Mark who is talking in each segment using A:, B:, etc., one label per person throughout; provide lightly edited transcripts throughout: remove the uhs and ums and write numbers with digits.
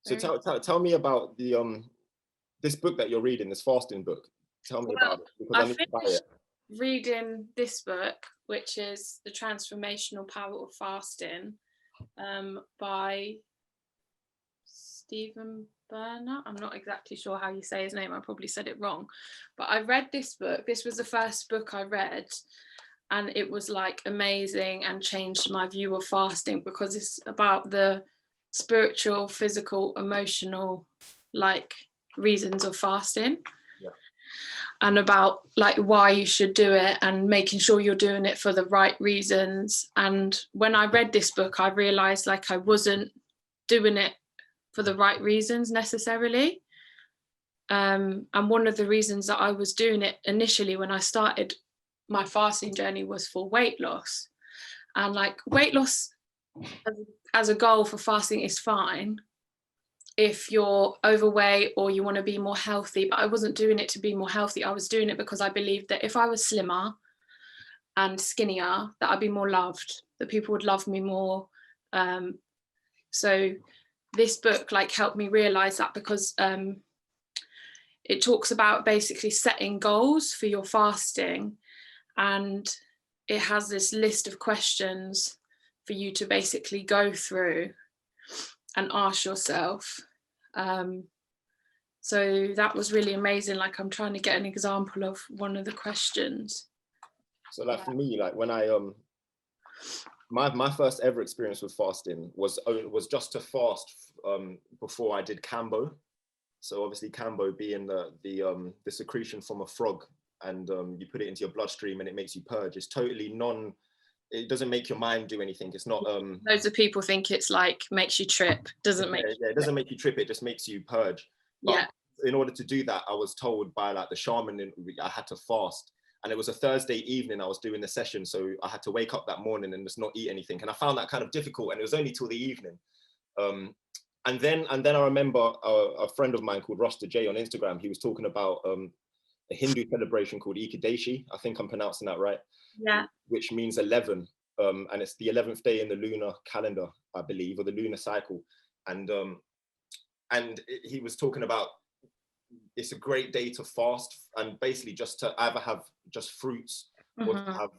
A: So tell me about the this book that you're reading, this fasting book. Tell me about it, because I
B: I
A: need to buy
B: finished
A: it.
B: reading this book, which is The Transformational Power of Fasting, by Stephen Bernard. I'm not exactly sure how you say his name. I probably said it wrong. But I read this book. This was the first book I read. And it was like amazing and changed my view of fasting, because it's about the spiritual, physical, emotional, like reasons of fasting.
A: Yeah.
B: And about like why you should do it and making sure you're doing it for the right reasons. And when I read this book, I realized like I wasn't doing it for the right reasons necessarily. And one of the reasons that I was doing it initially when I started my fasting journey was for weight loss. And like weight loss as a goal for fasting is fine if you're overweight or you want to be more healthy, but I wasn't doing it to be more healthy. I was doing it because I believed that if I was slimmer and skinnier, that I'd be more loved, that people would love me more. So this book like helped me realize that, because it talks about basically setting goals for your fasting, and it has this list of questions for you to basically go through and ask yourself. So that was really amazing. Like I'm trying to get an example of one of the questions.
A: So like for me, like when I my first ever experience with fasting was just to fast before I did Cambo. So obviously Cambo being the secretion from a frog, and you put it into your bloodstream and it makes you purge. It's totally it doesn't make your mind do anything. It's not
B: loads of people think it's like makes you trip. Doesn't make
A: it doesn't make you trip, it just makes you purge. But in order to do that, I was told by like the shaman I had to fast. And it was a Thursday evening I was doing the session, so I had to wake up that morning and just not eat anything. And I found that kind of difficult, and it was only till the evening. And then I remember a friend of mine called Rasta J on Instagram. He was talking about a Hindu celebration called Ekadashi. I think I'm pronouncing that right.
B: Yeah.
A: Which means 11, and it's the 11th day in the lunar calendar, I believe, or the lunar cycle. And he was talking about it's a great day to fast, and basically just to either have just fruits or to have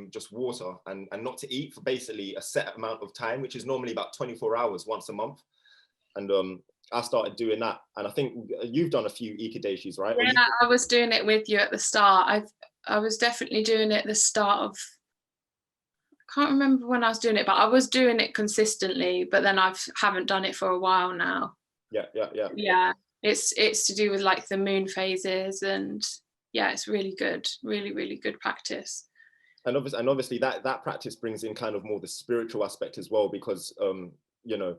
A: just water, and not to eat for basically a set amount of time, which is normally about 24 hours once a month. And I started doing that, and I think you've done a few Ekadashis, right?
B: Yeah, I was doing it with you at the start. I was definitely doing it at the start of, I can't remember when I was doing it, but I was doing it consistently, but then I haven't done it for a while now. Yeah, it's to do with like the moon phases, and yeah, it's really good, really good practice.
A: And obviously that practice brings in kind of more the spiritual aspect as well, because you know,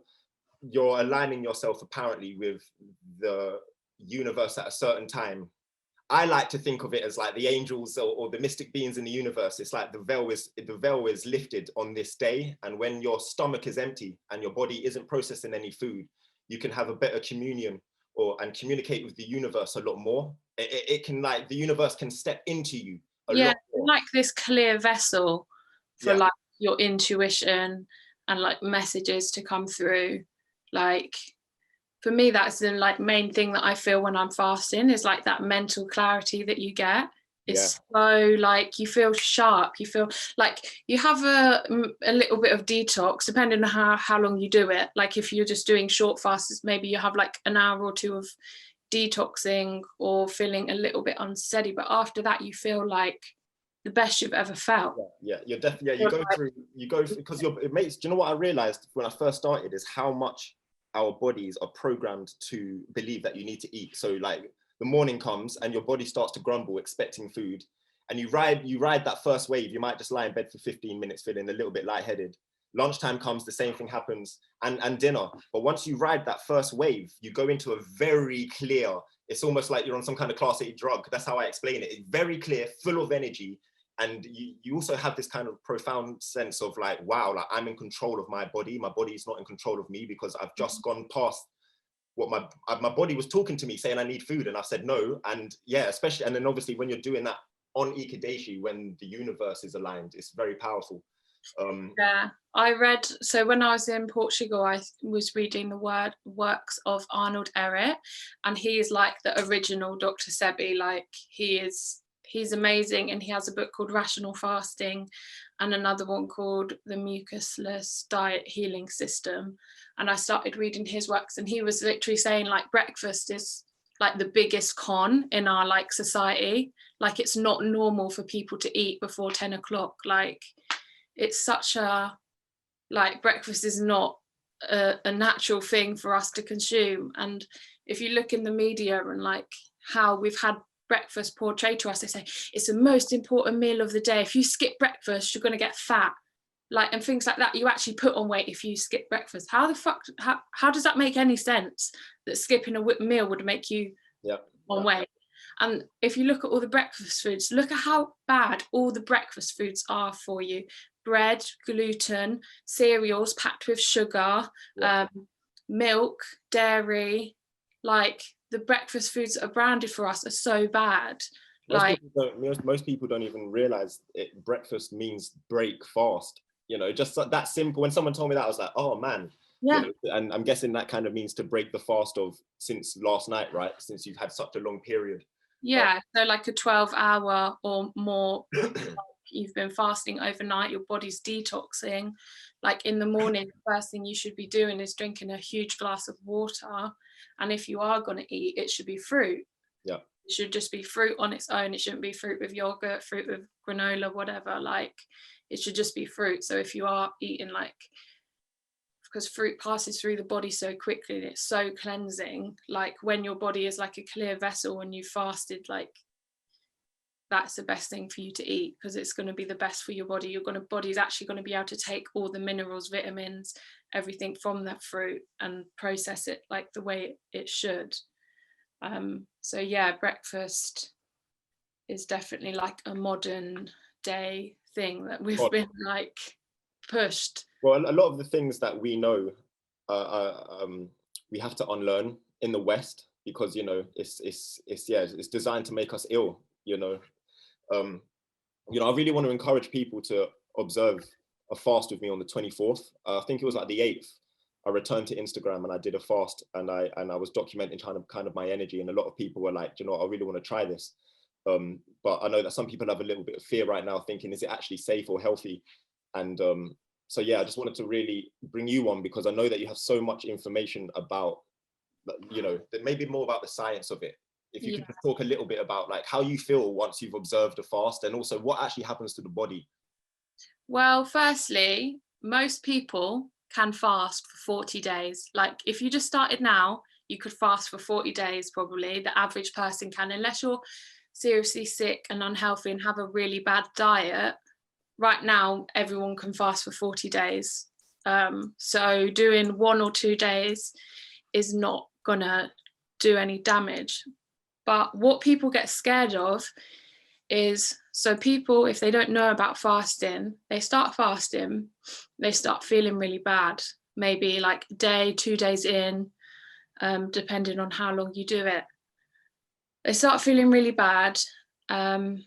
A: you're aligning yourself apparently with the universe at a certain time. I like to think of it as like the angels or the mystic beings in the universe. It's like the veil is lifted on this day, and when your stomach is empty and your body isn't processing any food, you can have a better communion and communicate with the universe a lot more. It can, like, the universe can step into you a lot more.
B: Like this clear vessel for like your intuition and like messages to come through. Like for me, that's the like main thing that I feel when I'm fasting, is like that mental clarity that you get. It's so like you feel sharp, you feel like you have a little bit of detox depending on how long you do it. Like if you're just doing short fasts, maybe you have like an hour or two of detoxing or feeling a little bit unsteady, but after that you feel like the best you've ever felt.
A: You're definitely you go through because it makes, do you know what I realized when I first started is how much our bodies are programmed to believe that you need to eat. So like the morning comes and your body starts to grumble expecting food, and you ride that first wave. You might just lie in bed for 15 minutes feeling a little bit lightheaded. Lunchtime comes, the same thing happens, and dinner. But once you ride that first wave, you go into a very clear, it's almost like you're on some kind of class A drug. That's how I explain it. It's very clear, full of energy. And you also have this kind of profound sense of like, wow, like I'm in control of my body. My body is not in control of me, because I've just gone past what my body was talking to me, saying I need food, and I said no. And yeah, especially, and then obviously when you're doing that on Ekadashi, when the universe is aligned, it's very powerful.
B: Yeah, I read, so when I was in Portugal, I was reading the works of Arnold Ehret, and he is like the original Dr. Sebi. Like he's amazing, and he has a book called Rational Fasting and another one called The Mucusless Diet Healing System. And I started reading his works, and he was literally saying like breakfast is like the biggest con in our like society. Like it's not normal for people to eat before 10 o'clock. Like it's such a, like breakfast is not a natural thing for us to consume. And if you look in the media and like how we've had breakfast portrayed to us, they say it's the most important meal of the day. If you skip breakfast, you're going to get fat, like, and things like that. You actually put on weight if you skip breakfast. How the fuck, how does that make any sense, that skipping a meal would make you on weight? And if you look at all the breakfast foods, look at how bad all the breakfast foods are for you. Bread, gluten, cereals packed with sugar, milk, dairy. Like the breakfast foods that are branded for us are so bad.
A: Most people don't even realize it. Breakfast means break fast. You know, just that simple. When someone told me that, I was like, oh man.
B: Yeah.
A: You know, and I'm guessing that kind of means to break the fast of since last night, right? Since you've had such a long period.
B: Yeah, so like a 12-hour or more, you've been fasting overnight, your body's detoxing. Like in the morning, the first thing you should be doing is drinking a huge glass of water. And if you are going to eat, it should be fruit.
A: Yeah.
B: It should just be fruit on its own. It shouldn't be fruit with yogurt, fruit with granola, whatever. Like it should just be fruit. So if you are eating, like, because fruit passes through the body so quickly and it's so cleansing, like when your body is like a clear vessel and you fasted, like that's the best thing for you to eat, because it's going to be the best for your body. Body's actually going to be able to take all the minerals, vitamins, everything from that fruit and process it like the way it should. So yeah, breakfast is definitely like a modern day thing that we've been like pushed.
A: Well, a lot of the things that we know, we have to unlearn in the West, because you know it's designed to make us ill. You know, I really want to encourage people to observe a fast with me on the 24th. I think it was like the 8th. I returned to Instagram and I did a fast, and I was documenting kind of my energy, and a lot of people were like, you know, I really want to try this. But I know that some people have a little bit of fear right now, thinking, is it actually safe or healthy? And so yeah, I just wanted to really bring you on, because I know that you have so much information about, you know, maybe more about the science of it. If you could just talk a little bit about like how you feel once you've observed a fast, and also what actually happens to the body.
B: Well, firstly, most people can fast for 40 days. Like if you just started now, you could fast for 40 days probably. The average person can, unless you're seriously sick and unhealthy and have a really bad diet. Right now, everyone can fast for 40 days. So doing 1 or 2 days is not gonna do any damage. But what people get scared of is, so people, if they don't know about fasting, they start fasting, they start feeling really bad, maybe like a day, 2 days in, depending on how long you do it. They start feeling really bad, and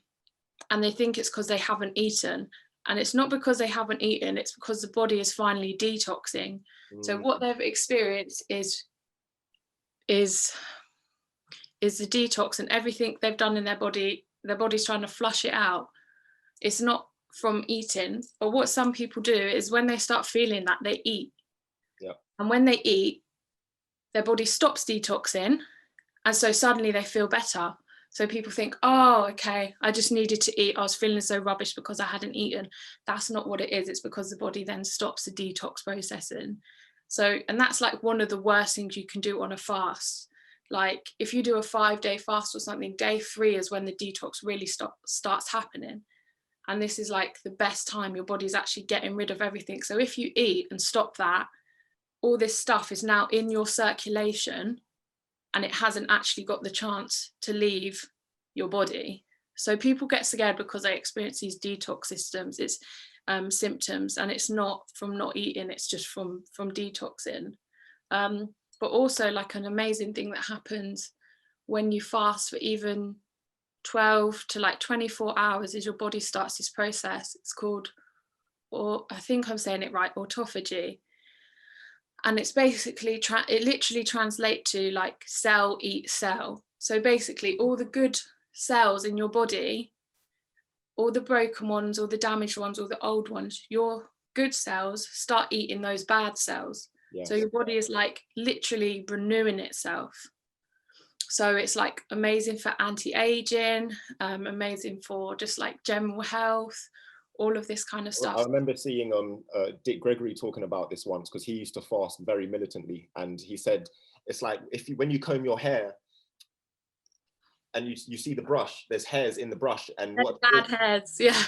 B: they think it's because they haven't eaten. And it's not because they haven't eaten, it's because the body is finally detoxing. So what they've experienced is the detox, and everything they've done in their body's trying to flush it out. It's not from eating. But what some people do is when they start feeling that, they eat.
A: Yeah.
B: And when they eat, their body stops detoxing, and so suddenly they feel better. So people think, oh, okay, I just needed to eat. I was feeling so rubbish because I hadn't eaten. That's not what it is. It's because the body then stops the detox processing. So, and that's like one of the worst things you can do on a fast. Like if you do a 5-day fast or something, day 3 is when the detox really starts happening. And this is like the best time your body's actually getting rid of everything. So if you eat and stop that, all this stuff is now in your circulation, and it hasn't actually got the chance to leave your body. So people get scared because they experience these detox systems. It's symptoms, and it's not from not eating, it's just from detoxing. But also like an amazing thing that happens when you fast for even 12 to like 24 hours is your body starts this process. It's called or I think I'm saying it right, autophagy. And it's basically, it literally translates to like cell eat cell. So basically all the good cells in your body, all the broken ones, all the damaged ones, all the old ones, your good cells start eating those bad cells.
A: Yes.
B: So your body is like literally renewing itself. So it's like amazing for anti-aging, amazing for just like general health, all of this kind of stuff.
A: I remember seeing Dick Gregory talking about this once, because he used to fast very militantly, and he said it's like when you comb your hair and you see the brush, there's hairs in the brush, and
B: what bad hairs, yeah.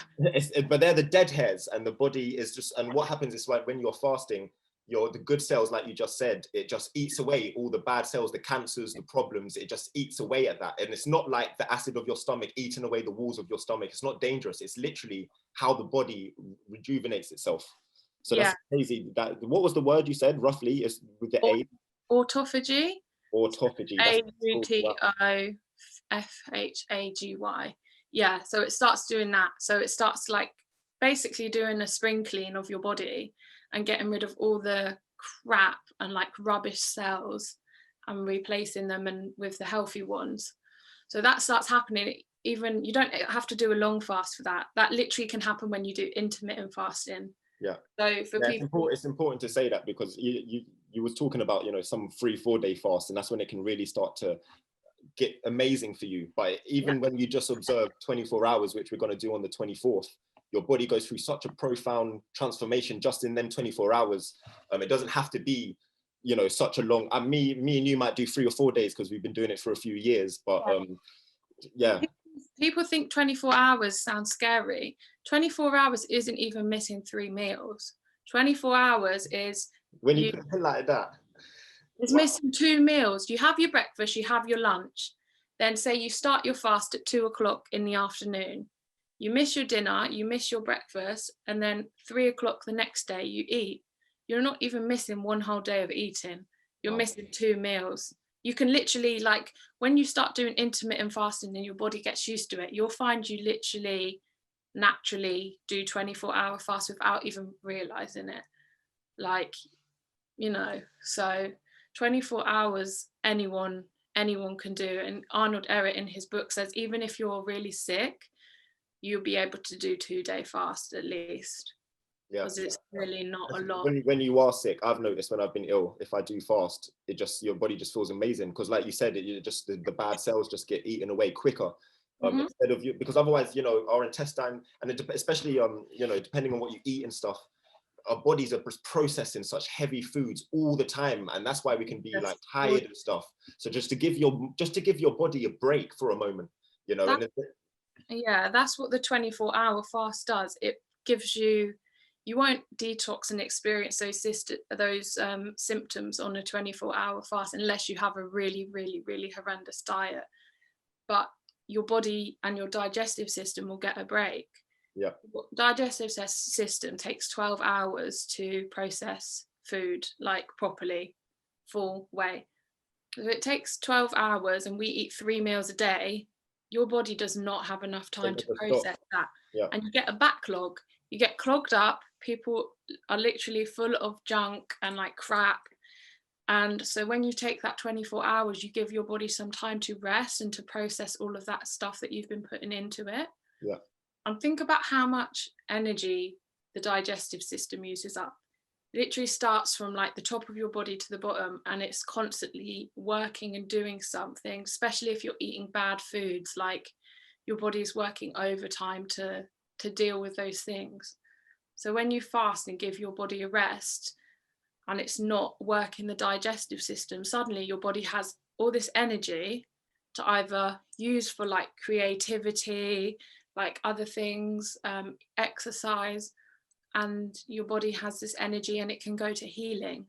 A: But they're the dead hairs, and the body is just. And what happens is, like when you're fasting, the good cells, like you just said, it just eats away all the bad cells, the cancers, the problems. It just eats away at that, and it's not like the acid of your stomach eating away the walls of your stomach. It's not dangerous. It's literally how the body rejuvenates itself. So that's crazy. That, what was the word you said roughly? Is with the A?
B: Autophagy.
A: Autophagy.
B: AUTOFHAGY. Yeah, so it starts doing that. So it starts like basically doing a spring clean of your body and getting rid of all the crap and like rubbish cells and replacing them and with the healthy ones. So that starts happening. Even you don't have to do a long fast for that. That literally can happen when you do intermittent fasting.
A: Yeah.
B: So for people,
A: it's important to say that, because you was talking about, some 3-4 day fast, and that's when it can really start to get amazing for you. But even when you just observe 24 hours, which we're going to do on the 24th, your body goes through such a profound transformation just in them 24 hours. It doesn't have to be, such a long. Me and you might do 3 or 4 days because we've been doing it for a few years. But
B: people think 24 hours sounds scary. 24 hours isn't even missing 3 meals. 24 hours is
A: when you put it like that.
B: It's missing 2 meals. You have your breakfast, you have your lunch. Then say you start your fast at 2 o'clock in the afternoon. You miss your dinner, you miss your breakfast, and then 3 o'clock the next day you eat. You're not even missing 1 whole day of eating. You're missing 2 meals. You can literally, like, when you start doing intermittent fasting and your body gets used to it, you'll find you literally naturally do 24-hour fast without even realizing it. Like, so 24 hours anyone can do. And Arnold Ehret in his book says even if you're really sick, you'll be able to do 2-day fast at least. Because it's really not a lot.
A: When you are sick, I've noticed when I've been ill, if I do fast, your body just feels amazing, because like you said, the bad cells just get eaten away quicker. Instead of because otherwise, our intestine, and especially depending on what you eat and stuff, our bodies are processing such heavy foods all the time, and that's why we can be like tired and stuff. So just to give your body a break for a moment,
B: that's what the 24-hour fast does. It gives you won't detox and experience those symptoms on a 24-hour fast unless you have a really, really, really horrendous diet. But your body and your digestive system will get a break.
A: Yeah.
B: Digestive system takes 12 hours to process food like properly, full way. If it takes 12 hours and we eat 3 meals a day, your body does not have enough time to process that.
A: Yeah.
B: And you get a backlog. You get clogged up. People are literally full of junk and like crap. And so when you take that 24 hours, you give your body some time to rest and to process all of that stuff that you've been putting into it.
A: Yeah.
B: And think about how much energy the digestive system uses up. It literally starts from like the top of your body to the bottom, and it's constantly working and doing something, especially if you're eating bad foods. Like your body's working overtime to deal with those things. So when you fast and give your body a rest and it's not working the digestive system, suddenly your body has all this energy to either use for like creativity, like other things, exercise, and your body has this energy and it can go to healing.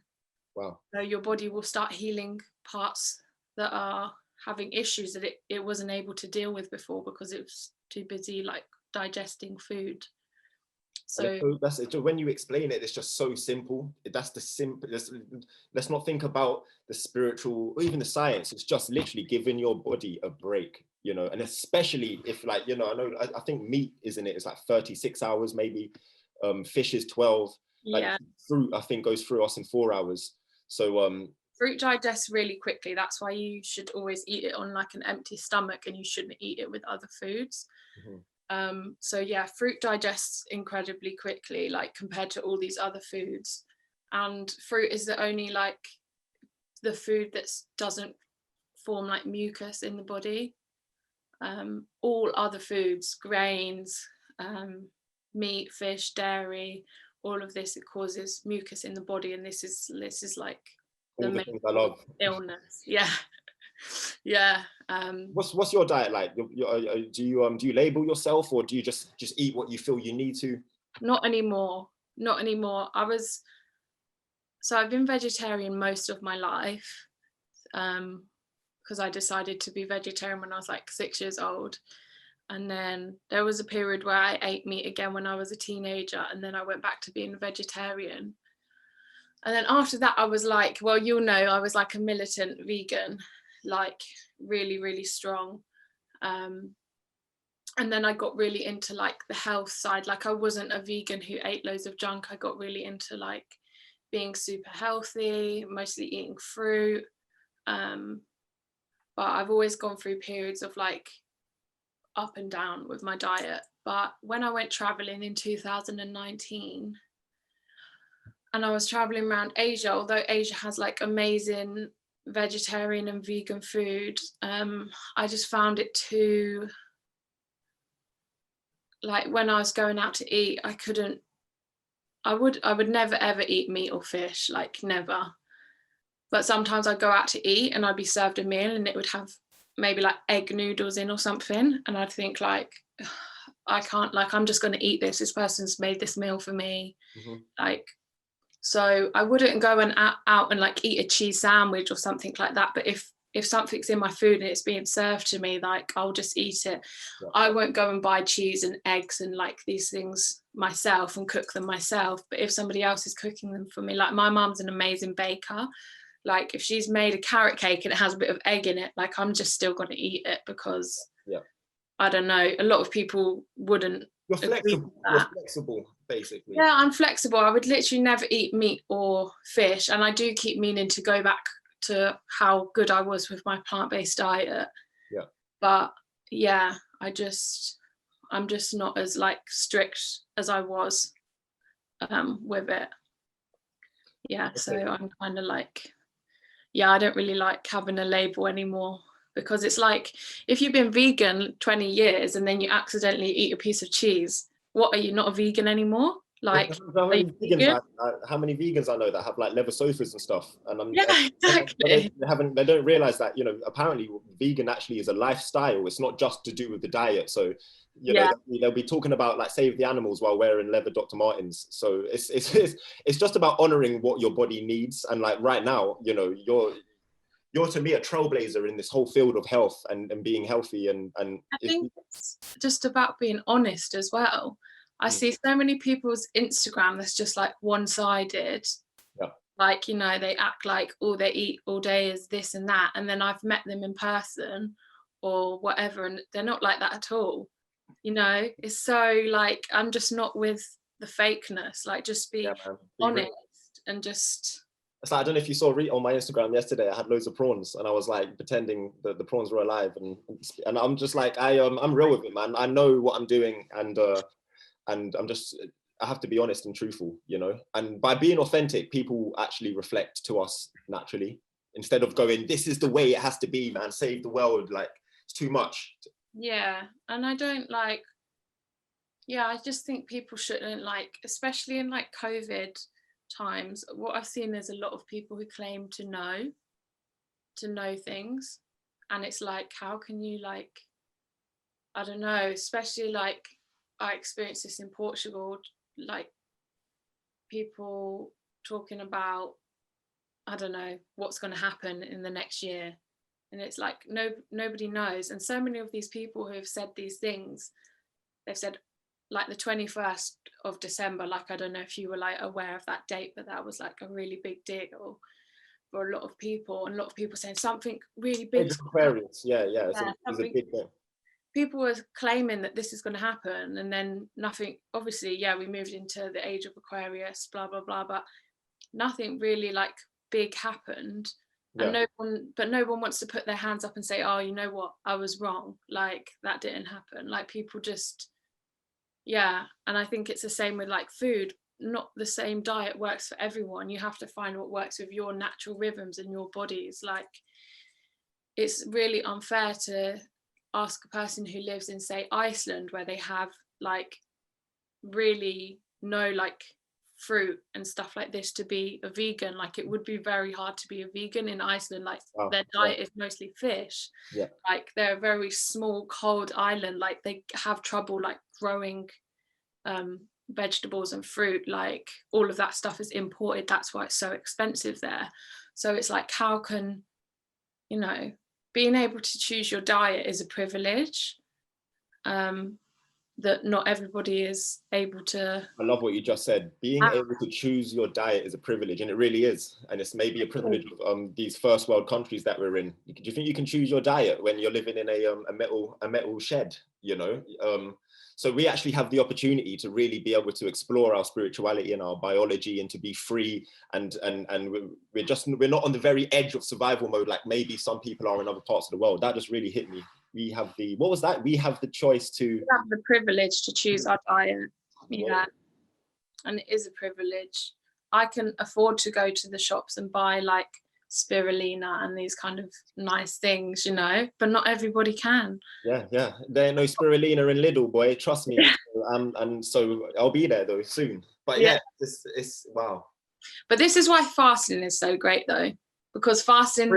A: Wow.
B: So your body will start healing parts that are having issues that it wasn't able to deal with before because it was too busy like digesting food. So
A: that's it. When you explain it, it's just so simple. That's the simple. Let's not think about the spiritual or even the science. It's just literally giving your body a break, and especially if I think meat, isn't it? It's like 36 hours maybe. Fish is 12. Like
B: Yeah.
A: fruit, I think, goes through us in 4 hours. So
B: fruit digests really quickly. That's why you should always eat it on like an empty stomach, and you shouldn't eat it with other foods. So yeah, fruit digests incredibly quickly, like compared to all these other foods. And fruit is the only like the food that doesn't form like mucus in the body. All other foods, grains, meat, fish, dairy, all of this, it causes mucus in the body, and this is like
A: all the things I love.
B: Illness. Yeah. Yeah.
A: What's your diet like? Do you label yourself, or do you just eat what you feel you need to?
B: Not anymore. So I've been vegetarian most of my life, because I decided to be vegetarian when I was like 6 years old. And then there was a period where I ate meat again when I was a teenager, and then I went back to being a vegetarian. And then after that, I was like, well, you'll know, I was like a militant vegan, like really, really strong. And then I got really into like the health side. Like I wasn't a vegan who ate loads of junk. I got really into like being super healthy, mostly eating fruit. But I've always gone through periods of like up and down with my diet. But when I went traveling in 2019, and I was traveling around Asia, although Asia has like amazing vegetarian and vegan food, I just found it too, like when I was going out to eat, I would never ever eat meat or fish, like never. But sometimes I'd go out to eat and I'd be served a meal and it would have maybe like egg noodles in or something, and I'd think like, I can't, like I'm just going to eat this person's made this meal for me. Like, so I wouldn't go and out and like eat a cheese sandwich or something like that, but if something's in my food and it's being served to me, like I'll just eat it. I won't go and buy cheese and eggs and like these things myself and cook them myself, but if somebody else is cooking them for me, like my mom's an amazing baker, like if she's made a carrot cake and it has a bit of egg in it, like I'm just still going to eat it, because I don't know, a lot of people wouldn't.
A: You're flexible, basically.
B: Yeah, I'm flexible. I would literally never eat meat or fish, and I do keep meaning to go back to how good I was with my plant-based diet.
A: Yeah.
B: But yeah, I'm just not as like strict as I was with it. Yeah, okay. So I'm kind of like, yeah, I don't really like having a label anymore, because it's like if you've been vegan 20 years and then you accidentally eat a piece of cheese, what, are you not a vegan anymore? Like,
A: how many vegans I know that have like leather sofas and stuff, and
B: exactly.
A: They don't realize that, you know, apparently vegan actually is a lifestyle. It's not just to do with the diet. So you know, they'll be talking about like save the animals while wearing leather Dr. Martens. So it's just about honoring what your body needs. And like right now, you know, you're to me a trailblazer in this whole field of health and being healthy. And I
B: think it's just about being honest as well. I see so many people's Instagram that's just like one-sided.
A: Yeah.
B: Like, you know, they act like all they eat all day is this and that. And then I've met them in person or whatever, and they're not like that at all. You know, it's so like, I'm just not with the fakeness. Like, just be honest and just...
A: It's like, I don't know if you saw on my Instagram yesterday, I had loads of prawns and I was like pretending that the prawns were alive, and I'm just like, I'm real with it, man. I know what I'm doing, and I have to be honest and truthful, you know. And by being authentic, people actually reflect to us naturally, instead of going, this is the way it has to be, man, save the world, like it's too much.
B: Yeah, and I don't like, yeah, I just think people shouldn't, like, especially in like COVID times, what I've seen is a lot of people who claim to know things, and it's like, how can you, like, I don't know, especially like I experienced this in Portugal, like people talking about, I don't know what's going to happen in the next year, and it's like nobody knows. And so many of these people who have said these things, they've said like the 21st of December, like I don't know if you were like aware of that date, but that was like a really big deal for a lot of people, and a lot of people saying something really big.
A: Aquarius, yeah, it's a big thing.
B: people were claiming that this is going to happen, and then nothing. Obviously, yeah, we moved into the age of Aquarius, blah blah blah, but nothing really like big happened. And no one wants to put their hands up and say, oh, you know what, I was wrong, like that didn't happen. Like people just, yeah. And I think it's the same with like food. Not the same diet works for everyone. You have to find what works with your natural rhythms and your bodies. Like it's really unfair to ask a person who lives in, say, Iceland, where they have like really no like fruit and stuff like this, to be a vegan. Like it would be very hard to be a vegan in Iceland. Like their diet is mostly fish. Like they're a very small cold island. Like they have trouble like growing vegetables and fruit. Like all of that stuff is imported. That's why it's so expensive there. So it's like, how can, you know, being able to choose your diet is a privilege that not everybody is able to.
A: I love what you just said. Being able to choose your diet is a privilege, and it really is. And it's maybe a privilege of these first world countries that we're in. Do you think you can choose your diet when you're living in a metal shed? You know, so we actually have the opportunity to really be able to explore our spirituality and our biology, and to be free. And we're not on the very edge of survival mode like maybe some people are in other parts of the world. That just really hit me. We have the, what was that? We have the choice to.
B: We have the privilege to choose our diet. Yeah. And it is a privilege. I can afford to go to the shops and buy like spirulina and these kind of nice things, you know, but not everybody can.
A: Yeah. There ain't no spirulina in Lidl, boy. Trust me. And so I'll be there though soon. But yeah, it's wow.
B: But this is why fasting is so great though, because fasting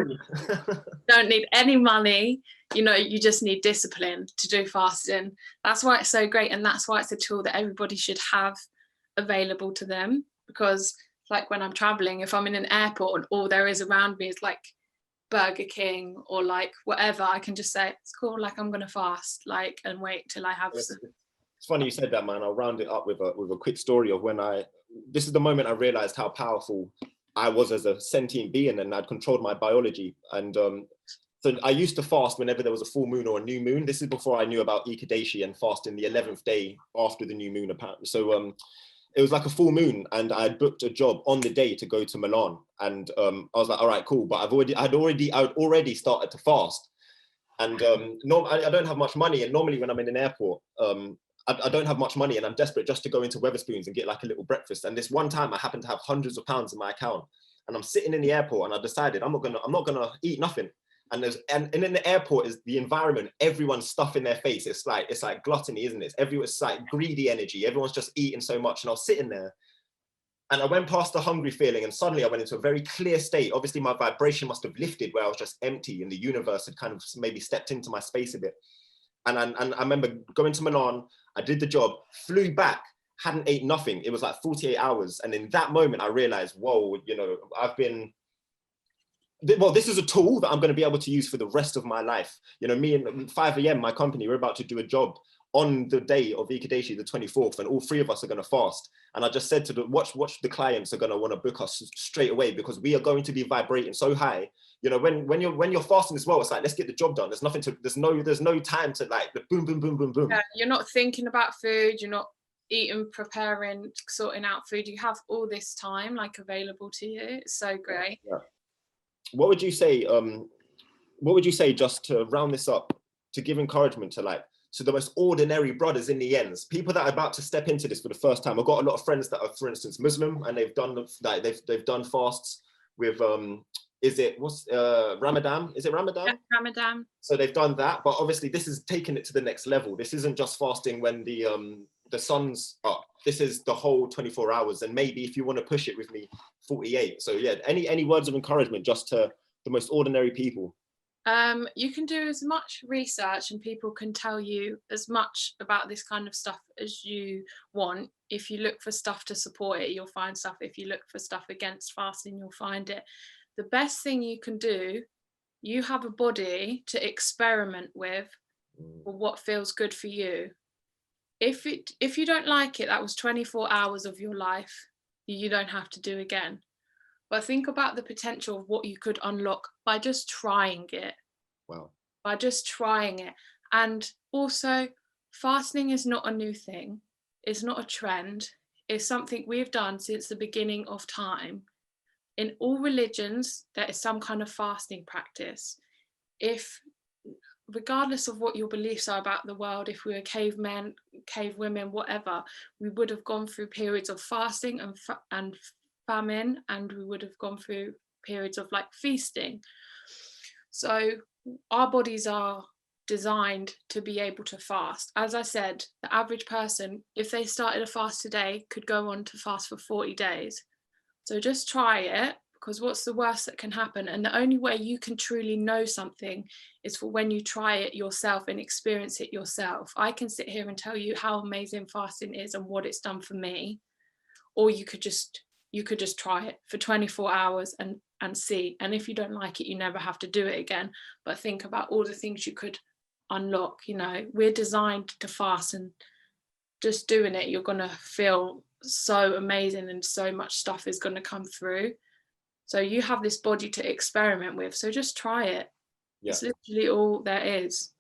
B: don't need any money. You know, you just need discipline to do fasting. That's why it's so great, and that's why it's a tool that everybody should have available to them. Because like when I'm traveling, if I'm in an airport and all there is around me is like Burger King or like whatever, I can just say, it's cool, like I'm gonna fast, like, and wait till I have some.
A: It's funny you said that, man. I'll round it up with a quick story of when this is the moment I realized how powerful I was as a sentient being, and I'd controlled my biology. And so I used to fast whenever there was a full moon or a new moon. This is before I knew about Ekadashi and fasting the 11th day after the new moon, apparently. So it was like a full moon, and I had booked a job on the day to go to Milan. And I was like, all right, cool. But I'd already started to fast. And I don't have much money. And normally when I'm in an airport, I don't have much money, and I'm desperate just to go into Wetherspoons and get like a little breakfast. And this one time I happened to have hundreds of pounds in my account, and I'm sitting in the airport, and I decided I'm not gonna eat nothing. And in the airport is the environment, everyone's stuffing their face. It's like gluttony, isn't it? It's like greedy energy. Everyone's just eating so much. And I was sitting there, and I went past the hungry feeling, and suddenly I went into a very clear state. Obviously my vibration must have lifted, where I was just empty, and the universe had kind of maybe stepped into my space a bit. And I remember going to Milan, I did the job, flew back, hadn't ate nothing. It was like 48 hours. And in that moment, I realized, whoa, you know, this is a tool that I'm going to be able to use for the rest of my life. You know, me and 5am, my company, we're about to do a job on the day of Ekadashi, the 24th, and all three of us are going to fast. And I just said to watch the clients are going to want to book us straight away, because we are going to be vibrating so high. You know, when you're fasting as well, it's like, let's get the job done. There's no time to like the boom, boom, boom, boom, boom.
B: Yeah, you're not thinking about food. You're not eating, preparing, sorting out food. You have all this time like available to you. It's so great.
A: Yeah. What would you say just to round this up, to give encouragement to like, so the most ordinary brothers in the ends, people that are about to step into this for the first time? I've got a lot of friends that are, for instance, Muslim, and they've done fasts with Ramadan? Is it Ramadan?
B: Yeah, Ramadan.
A: So they've done that, but obviously this is taking it to the next level. This isn't just fasting when the sun's up. This is the whole 24 hours, and maybe if you want to push it with me, 48. So yeah, any words of encouragement just to the most ordinary people?
B: You can do as much research, and people can tell you as much about this kind of stuff as you want. If you look for stuff to support it, you'll find stuff. If you look for stuff against fasting, you'll find it. The best thing you can do, you have a body to experiment with for what feels good for you. If you don't like it, that was 24 hours of your life you don't have to do again. But think about the potential of what you could unlock by just trying it.
A: Wow.
B: By just trying it. And also, fasting is not a new thing. It's not a trend. It's something we've done since the beginning of time. In all religions, there is some kind of fasting practice. If, regardless of what your beliefs are about the world, if we were cavemen, cave women, whatever, we would have gone through periods of fasting and famine, and we would have gone through periods of like feasting. So our bodies are designed to be able to fast. As I said, the average person, if they started a fast today, could go on to fast for 40 days. So just try it, because what's the worst that can happen? And the only way you can truly know something is for when you try it yourself and experience it yourself. I can sit here and tell you how amazing fasting is and what it's done for me, or you could just try it for 24 hours and see. And if you don't like it, you never have to do it again. But think about all the things you could unlock. You know, we're designed to fast, and just doing it, you're gonna feel so amazing, and so much stuff is going to come through. So you have this body to experiment with, so just try it. Yeah. It's literally all there is.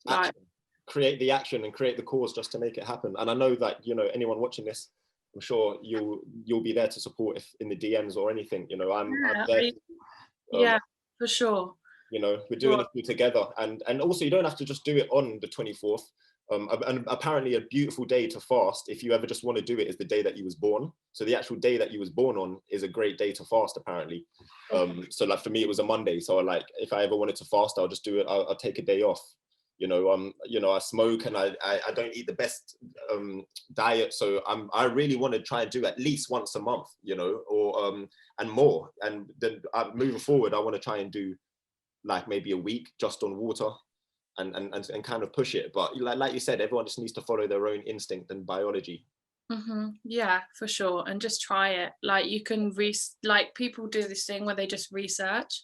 B: Like,
A: create the action and create the cause just to make it happen. And I know that, you know, anyone watching this, I'm sure you'll be there to support if in the DMs or anything, you know. I'm there.
B: Yeah, for sure.
A: You know, we're doing it together, and also you don't have to just do it on the 24th. And apparently a beautiful day to fast, if you ever just want to do it, is the day that you was born. So the actual day that you was born on is a great day to fast, apparently. So like for me, it was a Monday. So like if I ever wanted to fast, I'll just do it. I'll take a day off. You know, I smoke and I don't eat the best diet. So I really want to try and do at least once a month, you know, or and more. And then moving forward, I want to try and do like maybe a week just on water. And kind of push it, but like you said, everyone just needs to follow their own instinct and biology.
B: Yeah, for sure. And just try it. Like you can like people do this thing where they just research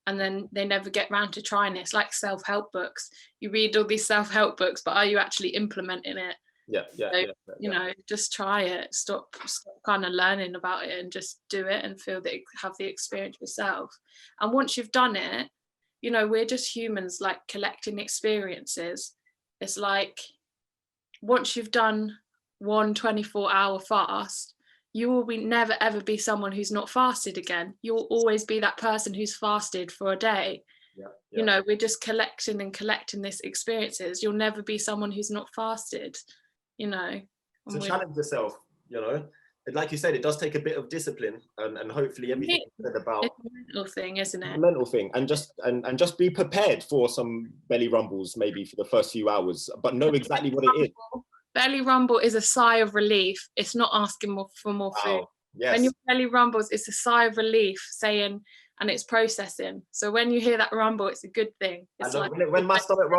B: and then they never get around to trying it. It's like self-help books. You read all these self-help books, but are you actually implementing it? You know, just try it. Stop kind of learning about it and just do it and feel that have the experience yourself. And once you've done it, you know, we're just humans, like collecting experiences. It's like once you've done one 24-hour fast, you will never ever be someone who's not fasted again. You'll always be that person who's fasted for a day. You know, we're just collecting this experiences. You'll never be someone who's not fasted, you know.
A: So challenge yourself, you know. Like you said, it does take a bit of discipline, and hopefully everything you said about
B: it's a mental thing, isn't it?
A: It's a mental thing, and just be prepared for some belly rumbles maybe for the first few hours, but know exactly what it is.
B: Belly rumble is a sigh of relief. It's not asking for more food. Yes. When your belly rumbles, it's a sigh of relief, saying, and it's processing. So when you hear that rumble, it's a good thing. It's like
A: when my stomach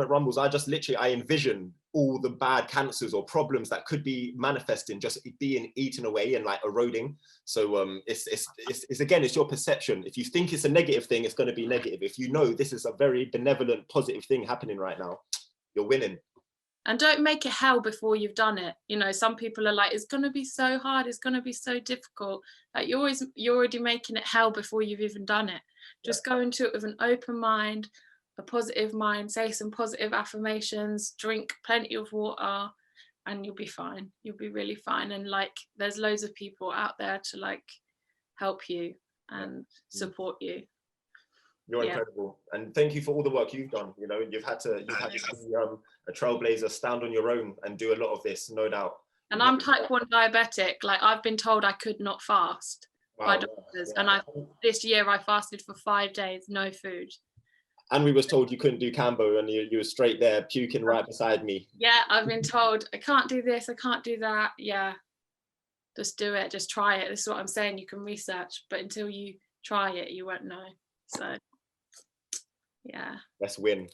A: rumbles, I just literally, I envision all the bad cancers or problems that could be manifesting, just being eaten away and like eroding. So it's again, it's your perception. If you think it's a negative thing, it's going to be negative. If you know this is a very benevolent, positive thing happening right now, you're winning.
B: And don't make it hell before you've done it. You know, some people are like, it's going to be so hard. It's going to be so difficult. Like you're already making it hell before you've even done it. Just go into it with an open mind, a positive mind, say some positive affirmations, drink plenty of water, and you'll be fine. You'll be really fine. And like, there's loads of people out there to like help you and support you.
A: You're incredible, and thank you for all the work you've done. You know, you've had to be a trailblazer, stand on your own, and do a lot of this, no doubt.
B: And I'm type 1 diabetic. Like I've been told I could not fast by doctors, and this year I fasted for 5 days, no food.
A: And we was told you couldn't do Cambo, and you were straight there puking right beside me.
B: Yeah, I've been told I can't do this, I can't do that. Yeah, just do it, just try it. This is what I'm saying. You can research, but until you try it, you won't know. So. Yeah.
A: Let's win.